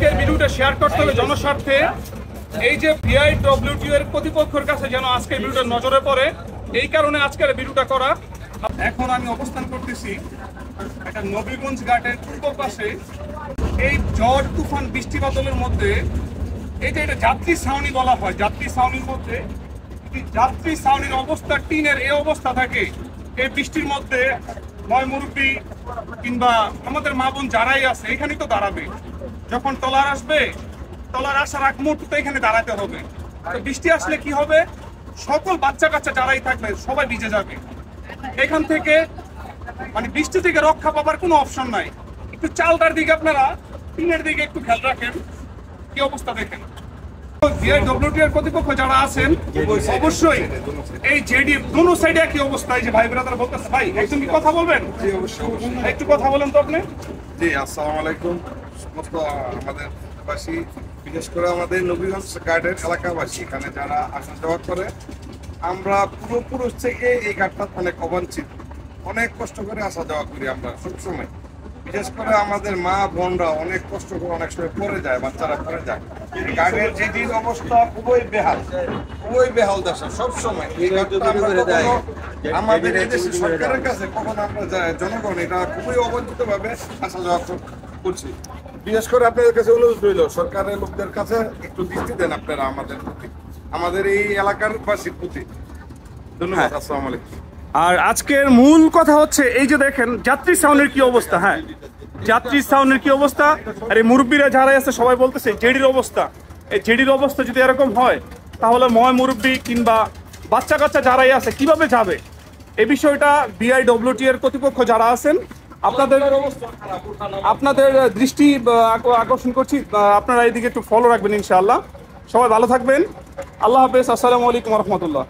আজকের ভিডিওটা শেয়ার করতে হবে জনস্বার্থে। এই যে বিআইডব্লিউটিও এর কর্তৃপক্ষের কাছে যেন আজকের ভিডিওটা নজরে পড়ে, এই কারণে আজকের ভিডিওটা করা। এখন আমি অবস্থান করতেছি একটা নবীগঞ্জ ঘাটের পূর্ব পাশে। এই ঝড় তুফান বৃষ্টি বাদলের মধ্যে এই যে এটা যাত্রী ছাউনি বলা হয়, যাত্রী ছাউনির মধ্যে যাত্রী ছাউনির অবস্থা টিনের এই অবস্থা থাকে। এই বৃষ্টির মধ্যে নয় মুরব্বী কিংবা আমাদের মা বোন যারাই আছে এখানেই তো দাঁড়াবে। যখন টলার আসবে, টলার আসার আগ মুহূর্তে এখানে দাঁড়াতে হবে। তো বৃষ্টি আসলে কি হবে, সকল বাচ্চা কাচ্চা যারাই থাকবে সবাই ভিজে যাবে। এখান থেকে মানে বৃষ্টি থেকে রক্ষা পাবার কোনো অপশন নাই। একটু চালটার দিকে আপনারা টিনের দিকে একটু খেয়াল রাখেন, কি অবস্থা দেখেন। বিআইডব্লিউটিও এর কর্তৃপক্ষ যারা আছেন অবশ্যই এই জেডি দুনো সাইডে একই অবস্থা। এই যে ভাই ব্রাদার বলতেছে, ভাই একটু কি কথা বলবেন? একটু কথা বলেন তো আপনি। জি, আসসালামু আলাইকুম সমস্ত আমাদের বাসী, বিশেষ করে আমাদের নবীগঞ্জ গার্ডের এলাকাবাসী, এখানে যারা আসা যাওয়া করে, আমরা পূর্বপুরুষ থেকে এই ঘাটটা অনেক অবাঞ্ছিত, অনেক কষ্ট করে আসা যাওয়া করি আমরা সবসময়। বিশেষ করে আমাদের মা বোনরা অনেক কষ্ট করে অনেক সময় পড়ে যায়, বাচ্চারা পড়ে যায়। গার্ডের যেটির অবস্থা খুবই বেহাল দশা সবসময়। এই ঘাটটা আমাদের এই দেশের সরকারের কাছে কখন আমরা জনগণ এটা খুবই অবঞ্চিত ভাবে আসা যাওয়া করছি। বিশেষ করে আপনাদের কাছে অনুরোধ রইল, সরকারের লোকদের কাছে একটু দৃষ্টি দেন আপনারা আমাদের প্রতি, আমাদের এই এলাকার বাসীর প্রতি। ধন্যবাদ। আসসালামু আলাইকুম। আর আজকের মূল কথা হচ্ছে এই যে দেখেন যাত্রী ছাউনির কি অবস্থা। হ্যাঁ, যাত্রী ছাউনির কি অবস্থা। আর এই মুরব্বীরা যারা আছে সবাই বলতেছে জেডির অবস্থা। এই জেডির অবস্থা যদি এরকম হয় তাহলে ময় মুরব্বী কিংবা বাচ্চা কাচ্চা যারাই আছে কিভাবে যাবে। এই বিষয়টা বিআইডব্লিউটিও এর কর্তৃপক্ষ যারা আছেন আপনাদের দৃষ্টি আকর্ষণ করছি, আপনারা এইদিকে একটু ফলো রাখবেন ইনশাআল্লাহ। সবাই ভালো থাকবেন। আল্লাহ হাফেজ। আসসালামু আলাইকুম রহমতুল্লাহ।